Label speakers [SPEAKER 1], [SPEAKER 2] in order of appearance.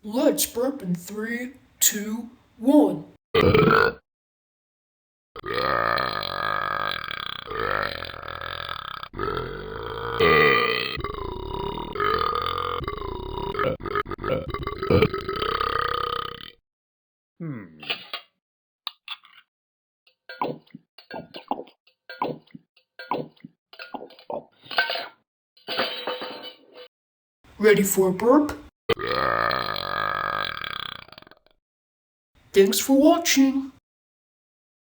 [SPEAKER 1] Let's burp in 3, 2, 1. Ready for a burp? Thanks for watching.